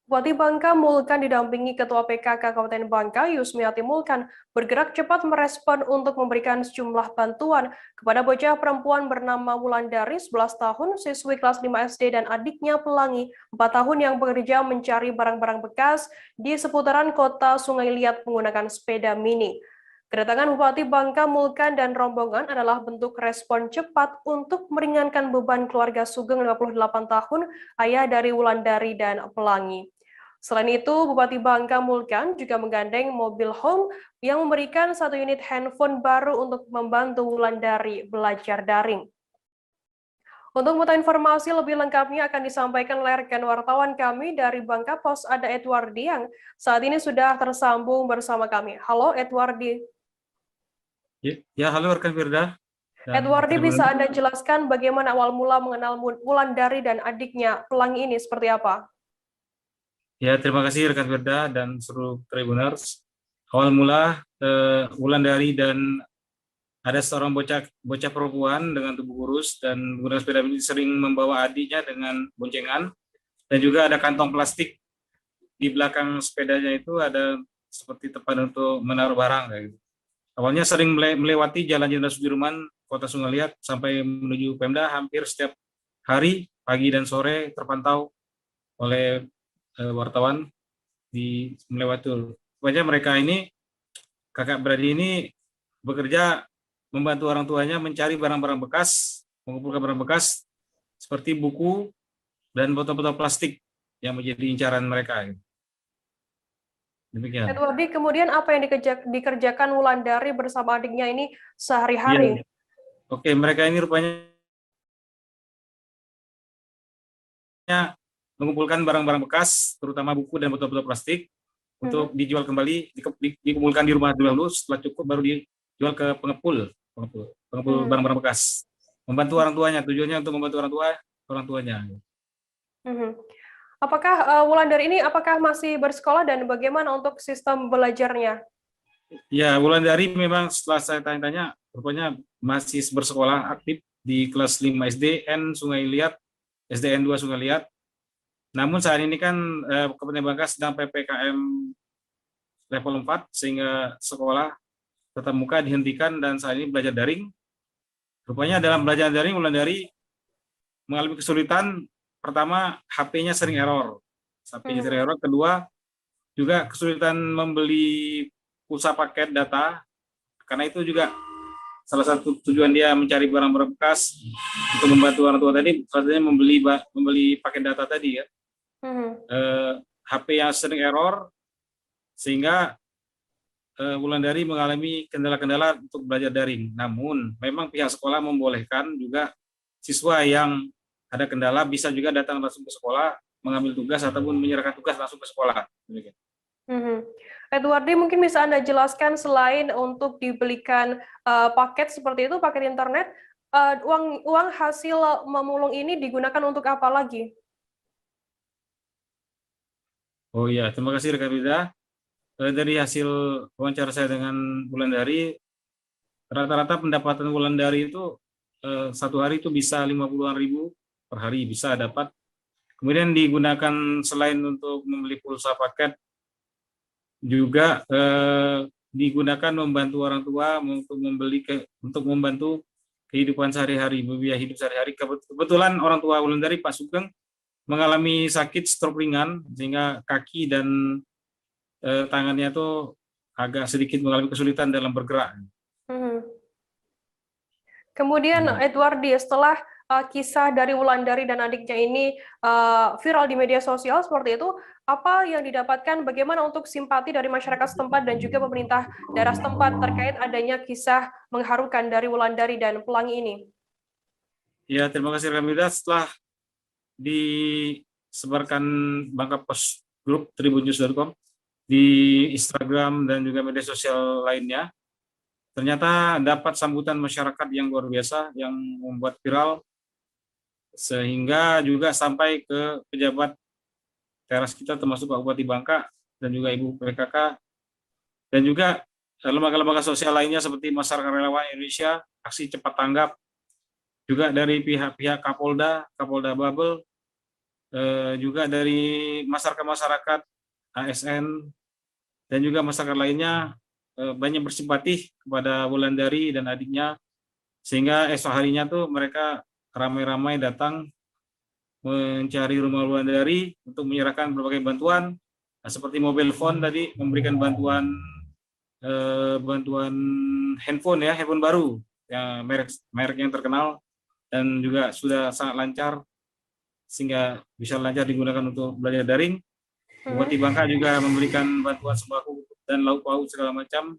Bupati Bangka Mulkan didampingi Ketua PKK Kabupaten Bangka, Yusmiati Mulkan, bergerak cepat merespon untuk memberikan sejumlah bantuan kepada bocah perempuan bernama Wulandari, 11 tahun, siswi kelas 5 SD, dan adiknya Pelangi, 4 tahun yang bekerja mencari barang-barang bekas di seputaran kota Sungai Liat menggunakan sepeda mini. Kedatangan Bupati Bangka Mulkan dan rombongan adalah bentuk respon cepat untuk meringankan beban keluarga Sugeng 58 tahun, ayah dari Wulandari dan Pelangi. Selain itu, Bupati Bangka Mulkan juga menggandeng mobil home yang memberikan 1 unit handphone baru untuk membantu Wulandari belajar daring. Untuk mengetahui informasi lebih lengkapnya akan disampaikan oleh rekan wartawan kami dari Bangka Pos, ada Edwardi yang saat ini sudah tersambung bersama kami. Halo Edwardi. Ya, halo rekan Firda. Edwardi, bisa Anda jelaskan bagaimana awal mula mengenal Wulandari dan adiknya Pelangi ini seperti apa? Ya, terima kasih rekan Firda dan seluruh Tribuners. Awal mula Wulandari dan ada seorang bocah perempuan dengan tubuh kurus dan menggunakan sepeda ini sering membawa adiknya dengan boncengan, dan juga ada kantong plastik di belakang sepedanya, itu ada seperti tempat untuk menaruh barang kayak gitu. Awalnya sering melewati Jalan Jenderal Sudirman, Kota Sungai Liat sampai menuju Pemda hampir setiap hari, pagi dan sore terpantau oleh wartawan di melewati. Pokoknya mereka ini, kakak beradik ini, bekerja membantu orang tuanya mencari barang-barang bekas, mengumpulkan barang bekas seperti buku dan botol-botol plastik yang menjadi incaran mereka. Demikian. Edwardi, kemudian apa yang dikerjakan Wulandari bersama adiknya ini sehari-hari? Ya. Oke, mereka ini rupanya mengumpulkan barang-barang bekas, terutama buku dan botol-botol plastik, untuk dijual kembali, dikumpulkan di rumah dulu, setelah cukup baru dijual ke pengepul barang-barang bekas. Membantu orang tuanya, tujuannya untuk membantu orang tuanya. Apakah Wulandari ini masih bersekolah dan bagaimana untuk sistem belajarnya? Ya, Wulandari memang setelah saya tanya-tanya, rupanya masih bersekolah aktif di kelas 5 SDN Sungai Liat, SDN 2 Sungai Liat. Namun saat ini kan Kabupaten Bangka sedang PPKM level 4, sehingga sekolah tatap muka dihentikan dan saat ini belajar daring. Rupanya dalam belajar daring, Wulandari mengalami kesulitan. Pertama, HP-nya sering error. Kedua, juga kesulitan membeli pulsa paket data, karena itu juga salah satu tujuan dia mencari barang-barang bekas untuk membantu orang tua tadi, salah satunya membeli paket data tadi ya. HP yang sering error, sehingga Wulandari mengalami kendala-kendala untuk belajar daring. Namun memang pihak sekolah membolehkan juga siswa yang ada kendala bisa juga datang langsung ke sekolah, mengambil tugas ataupun menyerahkan tugas langsung ke sekolah. Edwardi, mungkin bisa Anda jelaskan, selain untuk dibelikan paket seperti itu, paket internet, uang hasil memulung ini digunakan untuk apa lagi? Oh iya, terima kasih rekan Rida. Dari hasil wawancara saya dengan Wulandari, rata-rata pendapatan Wulandari itu satu hari itu bisa 50-an ribu per hari bisa dapat. Kemudian digunakan selain untuk membeli pulsa paket, juga digunakan membantu orang tua untuk membantu kehidupan sehari-hari, biaya hidup sehari-hari. Kebetulan orang tua Wulandari, Pak Sugeng, mengalami sakit stroke ringan, sehingga kaki dan tangannya tuh agak sedikit mengalami kesulitan dalam bergerak. Kemudian Edwardi, setelah kisah dari Wulandari dan adiknya ini viral di media sosial seperti itu, apa yang didapatkan, bagaimana untuk simpati dari masyarakat setempat dan juga pemerintah daerah setempat terkait adanya kisah mengharukan dari Wulandari dan Pelangi ini? Ya, terima kasih Ramida. Setelah disebarkan Bangka Post Group tribunnews.com di Instagram dan juga media sosial lainnya, ternyata dapat sambutan masyarakat yang luar biasa, yang membuat viral, sehingga juga sampai ke pejabat teras kita, termasuk Pak Bupati Bangka dan juga Ibu PKK, dan juga lembaga-lembaga sosial lainnya seperti Masyarakat Relawan Indonesia, Aksi Cepat Tanggap, juga dari pihak-pihak Kapolda Babel, juga dari masyarakat-masyarakat ASN dan juga masyarakat lainnya banyak bersimpati kepada Wulandari dan adiknya, sehingga esok harinya tuh mereka ramai-ramai datang mencari rumah Wulandari untuk menyerahkan berbagai bantuan, seperti mobile phone tadi, memberikan bantuan handphone handphone baru, ya, merek yang terkenal dan juga sudah sangat lancar sehingga bisa lancar digunakan untuk belajar daring. Bupati Bangka juga memberikan bantuan sembako dan lauk pauk segala macam,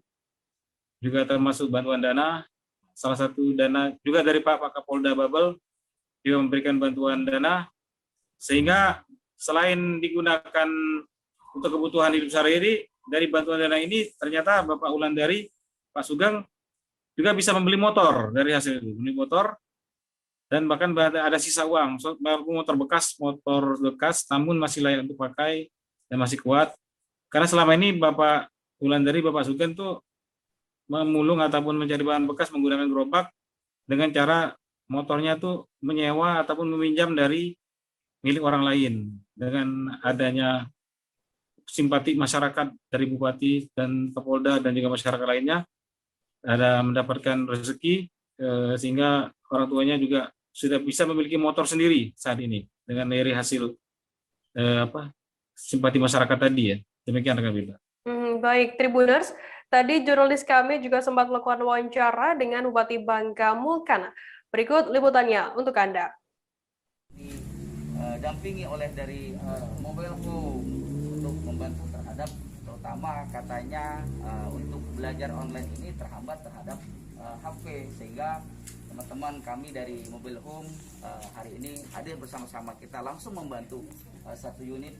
juga termasuk bantuan dana. Salah satu dana juga dari Pak Kapolda Babel juga memberikan bantuan dana, sehingga selain digunakan untuk kebutuhan hidup sehari-hari, dari bantuan dana ini ternyata Bapak Wulandari, Pak Sugeng juga bisa membeli motor dari hasil itu, beli motor, dan bahkan ada sisa uang, motor bekas namun masih layak untuk pakai dan masih kuat. Karena selama ini Bapak Wulandari, Bapak Sugeng tuh memulung ataupun mencari bahan bekas menggunakan gerobak dengan cara motornya tuh menyewa ataupun meminjam dari milik orang lain. Dengan adanya simpati masyarakat dari Bupati dan Kapolda dan juga masyarakat lainnya, ada mendapatkan rezeki, sehingga orang tuanya juga sudah bisa memiliki motor sendiri saat ini dengan dari hasil simpati masyarakat tadi ya. Demikian rekan Bila. Baik, Tribuners. Tadi jurnalis kami juga sempat melakukan wawancara dengan Bupati Bangka Mulkan. Berikut liputannya untuk Anda. Didampingi oleh dari mobile home untuk membantu terhadap, terutama katanya untuk belajar online ini terhambat terhadap HP, sehingga teman-teman kami dari mobile home hari ini hadir bersama-sama kita langsung membantu satu unit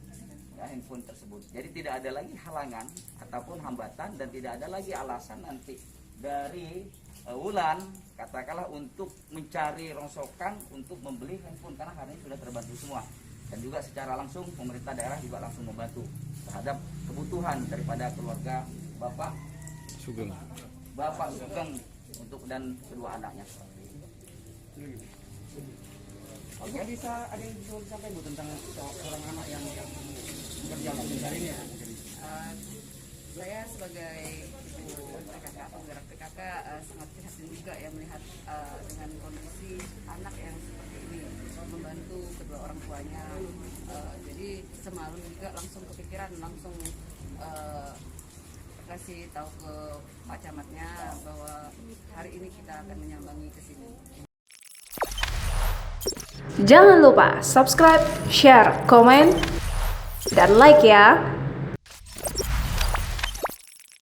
handphone tersebut. Jadi tidak ada lagi halangan ataupun hambatan dan tidak ada lagi alasan nanti dari Wulan katakanlah untuk mencari rongsokan untuk membeli handphone, karena hari ini sudah terbantu semua. Dan juga secara langsung pemerintah daerah juga langsung membantu terhadap kebutuhan daripada keluarga Bapak Sugeng untuk dan kedua anaknya. Oke, bisa ada yang bisa disampaikan Bu tentang seorang anak yang berjalan hari ini ya? Saya sebagai ibu PKK atau penggerak PKK sangat prihatin juga ya melihat dengan kondisi anak yang seperti ini, membantu kedua orang tuanya. Jadi semalam juga langsung kepikiran, langsung kasih tahu ke Pak Camatnya bahwa hari ini kita akan menyambangi ke sini. Jangan lupa subscribe, share, komen, dan like ya.